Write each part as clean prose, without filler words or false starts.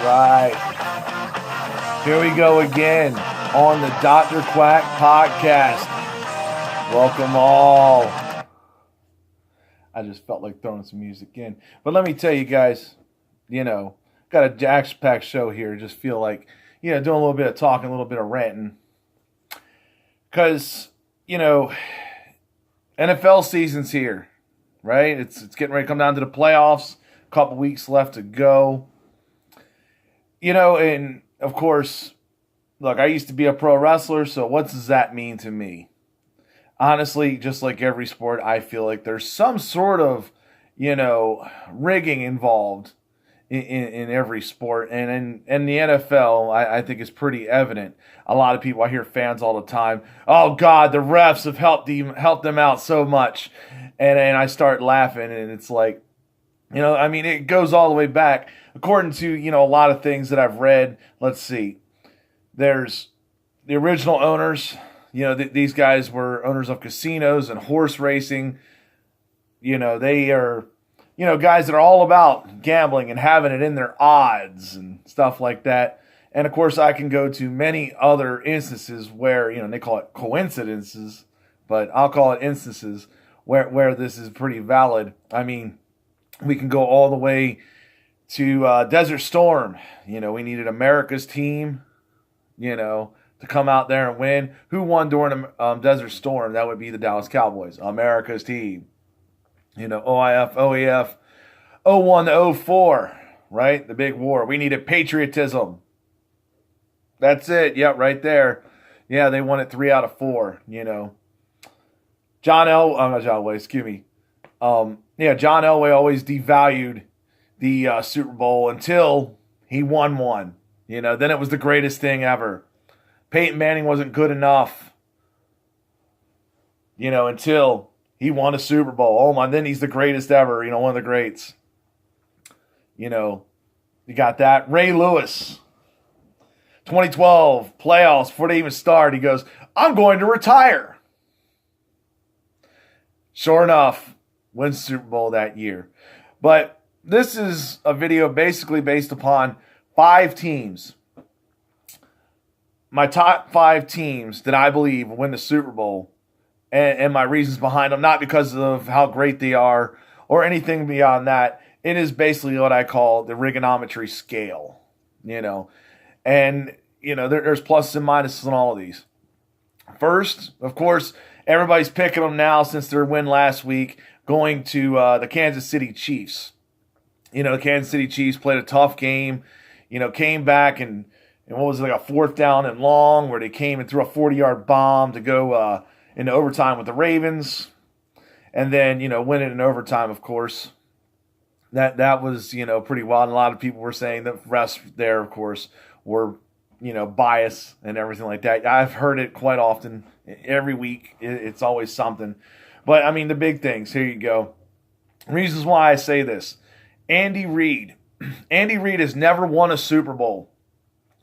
right. Here we go again on the Dr. Quack podcast. Welcome all. I just felt like throwing some music in. But let me tell you guys, got a jacks-packed show here. Just feel like, doing a little bit of talking, a little bit of ranting. Because, NFL season's here, right? It's getting ready to come down to the playoffs. A couple weeks left to go. And of course, look, I used to be a pro wrestler, so what does that mean to me? Honestly, just like every sport, I feel like there's some sort of, rigging involved in every sport. And in the NFL, I think it's pretty evident. A lot of people, I hear fans all the time, oh, God, the refs have helped them out so much. And I start laughing, and it's like, it goes all the way back. According to, a lot of things that I've read, let's see. There's the original owners. These guys were owners of casinos and horse racing. They are, guys that are all about gambling and having it in their odds and stuff like that. And, of course, I can go to many other instances where, they call it coincidences, but I'll call it instances where this is pretty valid. I mean, we can go all the way to Desert Storm. We needed America's team, to come out there and win. Who won during Desert Storm? That would be the Dallas Cowboys, America's team. OIF, OEF, 01 to 04, right? The big war. We needed patriotism. That's it. Yep, right there. Yeah, they won it 3 out of 4, John Elway, excuse me. John Elway always devalued the Super Bowl until he won one. Then it was the greatest thing ever. Peyton Manning wasn't good enough, until he won a Super Bowl. Oh my, then he's the greatest ever, one of the greats. You got that. Ray Lewis, 2012 playoffs, before they even start, he goes, I'm going to retire. Sure enough, wins Super Bowl that year. But this is a video basically based upon 5 teams. My top 5 teams that I believe will win the Super Bowl, and my reasons behind them, not because of how great they are or anything beyond that. It is basically what I call the rigonometry scale, And, there's pluses and minuses on all of these. First, of course, everybody's picking them now since their win last week, going to the Kansas City Chiefs. The Kansas City Chiefs played a tough game, came back and what was it, like a 4th down and long where they came and threw a 40-yard bomb to go into overtime with the Ravens. And then, win it in overtime, of course. That was, pretty wild. And a lot of people were saying that refs there, of course, were, biased and everything like that. I've heard it quite often. Every week, it's always something. But, the big things, here you go. Reasons why I say this. Andy Reid. Andy Reid has never won a Super Bowl,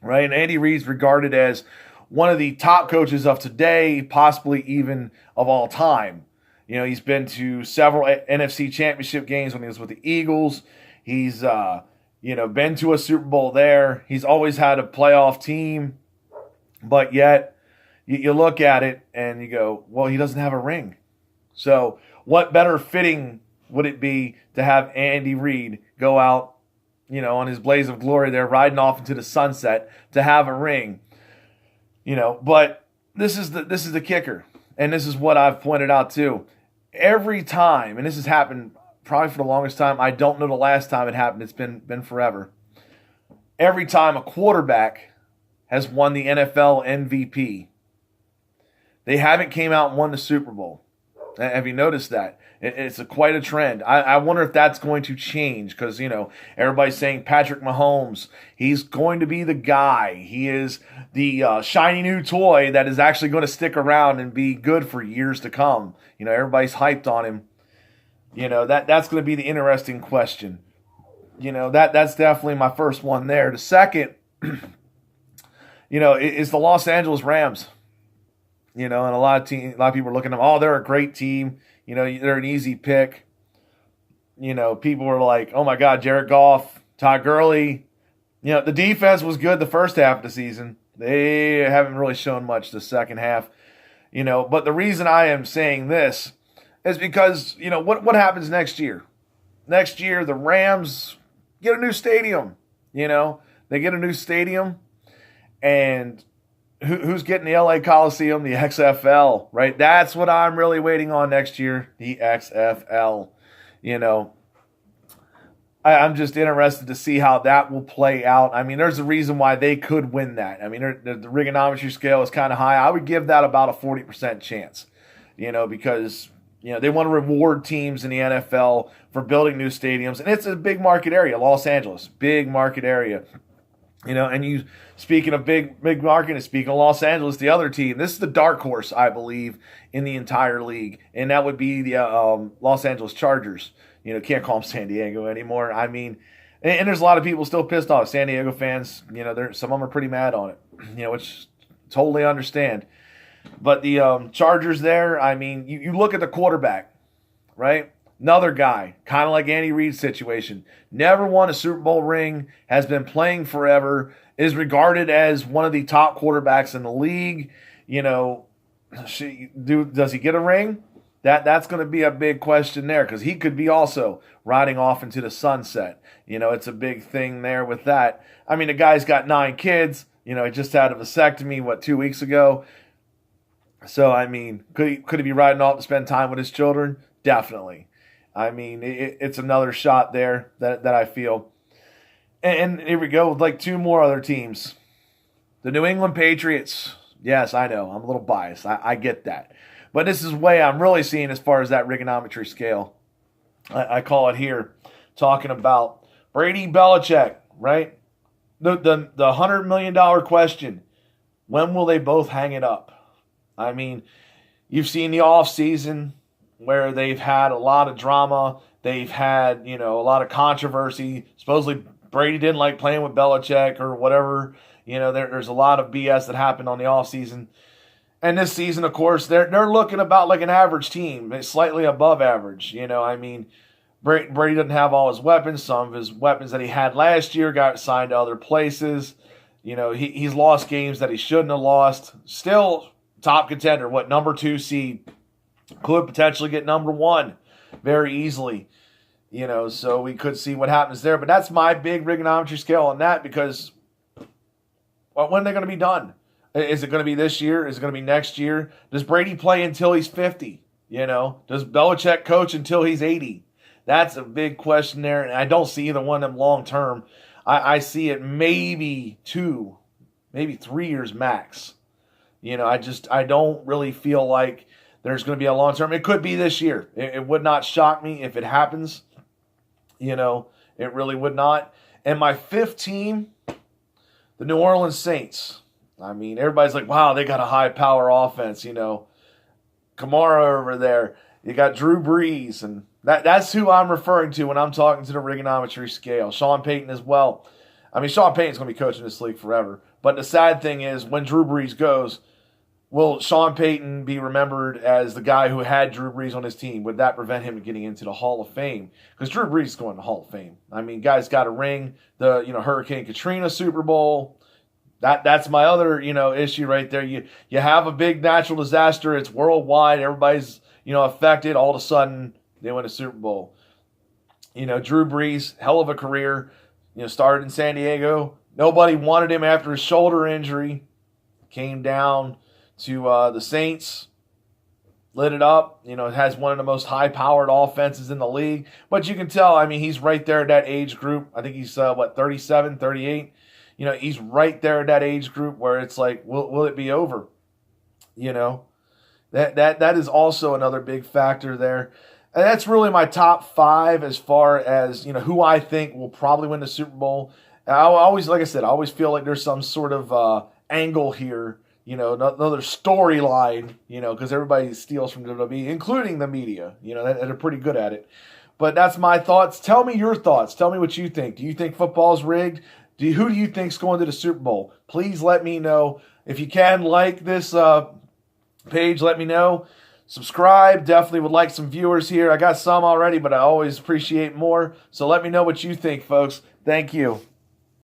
right? And Andy Reid's regarded as one of the top coaches of today, possibly even of all time. He's been to several NFC championship games when he was with the Eagles. He's, been to a Super Bowl there. He's always had a playoff team. But yet, you look at it and you go, well, he doesn't have a ring. So what better fitting would it be to have Andy Reid go out, on his blaze of glory there, riding off into the sunset to have a ring, But this is the kicker, and this is what I've pointed out too. Every time, and this has happened probably for the longest time. I don't know the last time it happened. It's been forever. Every time a quarterback has won the NFL MVP, they haven't came out and won the Super Bowl. Have you noticed that? It's quite a trend. I wonder if that's going to change because, everybody's saying Patrick Mahomes, he's going to be the guy. He is the shiny new toy that is actually going to stick around and be good for years to come. Everybody's hyped on him. That's going to be the interesting question. That's definitely my first one there. The second, is the Los Angeles Rams. And a lot of people are looking at them. Oh, they're a great team. They're an easy pick. People were like, oh my God, Jared Goff, Todd Gurley, The defense was good the first half of the season. They haven't really shown much the second half. But the reason I am saying this is because, what happens next year? Next year, the Rams get a new stadium. They get a new stadium, and who's getting the LA Coliseum? The XFL, right? That's what I'm really waiting on next year, the XFL. I'm just interested to see how that will play out. I mean, there's a reason why they could win that. I mean, the rigonometry scale is kind of high. I would give that about a 40% chance, because, they want to reward teams in the NFL for building new stadiums. And it's a big market area, Los Angeles, big market area. And speaking of big market and speaking of Los Angeles, the other team, this is the dark horse, I believe, in the entire league. And that would be the Los Angeles Chargers. Can't call them San Diego anymore. I mean, and there's a lot of people still pissed off. San Diego fans, some of them are pretty mad on it, which totally understand. But the Chargers there, I mean, you look at the quarterback, right? Another guy, kind of like Andy Reid's situation. Never won a Super Bowl ring, has been playing forever, is regarded as one of the top quarterbacks in the league. Does he get a ring? That's going to be a big question there, because he could be also riding off into the sunset. It's a big thing there with that. I mean, the guy's got 9 kids. He just had a vasectomy, 2 weeks ago. So, I mean, could he be riding off to spend time with his children? Definitely. I mean, it's another shot there that I feel. And here we go with 2 more other teams. The New England Patriots. Yes, I know. I'm a little biased. I get that. But this is the way I'm really seeing as far as that rigonometry scale. I call it here, talking about Brady Belichick, right? The $100 million question. When will they both hang it up? I mean, you've seen the offseason where they've had a lot of drama. They've had, a lot of controversy. Supposedly Brady didn't like playing with Belichick or whatever. There's a lot of BS that happened on the offseason. And this season, of course, they're looking about like an average team, slightly above average. I mean, Brady doesn't have all his weapons. Some of his weapons that he had last year got signed to other places. He's lost games that he shouldn't have lost. Still top contender, number 2 seed. Could potentially get number 1 very easily. So we could see what happens there. But that's my big rigonometry scale on that, because when are they going to be done? Is it going to be this year? Is it going to be next year? Does Brady play until he's 50? Does Belichick coach until he's 80? That's a big question there, and I don't see either one of them long term. I see it maybe 2, maybe 3 years max. I don't really feel like there's going to be a long term. It could be this year. It would not shock me if it happens. It really would not. And my 5th team, the New Orleans Saints. I mean, everybody's like, wow, they got a high-power offense, Kamara over there. You got Drew Brees, and that's who I'm referring to when I'm talking to the rigonometry scale. Sean Payton as well. I mean, Sean Payton's going to be coaching this league forever. But the sad thing is, when Drew Brees goes, will Sean Payton be remembered as the guy who had Drew Brees on his team? Would that prevent him from getting into the Hall of Fame? Because Drew Brees is going to the Hall of Fame. I mean, guy's got a ring, the Hurricane Katrina Super Bowl. That's my other, issue right there. You have a big natural disaster. It's worldwide. Everybody's, affected. All of a sudden, they win a Super Bowl. Drew Brees, hell of a career. Started in San Diego. Nobody wanted him after his shoulder injury. Came down to the Saints. Lit it up. It has one of the most high-powered offenses in the league. But you can tell, I mean, he's right there at that age group. I think he's, 37, 38. He's right there at that age group where it's like, will it be over? That is also another big factor there. And that's really my top 5 as far as, who I think will probably win the Super Bowl. I always, like I said, I always feel like there's some sort of angle here, another storyline, because everybody steals from WWE, including the media, that are pretty good at it. But that's my thoughts. Tell me your thoughts. Tell me what you think. Do you think football's rigged? Who do you think's going to the Super Bowl? Please let me know. If you can, like this page, let me know. Subscribe. Definitely would like some viewers here. I got some already, but I always appreciate more. So let me know what you think, folks. Thank you.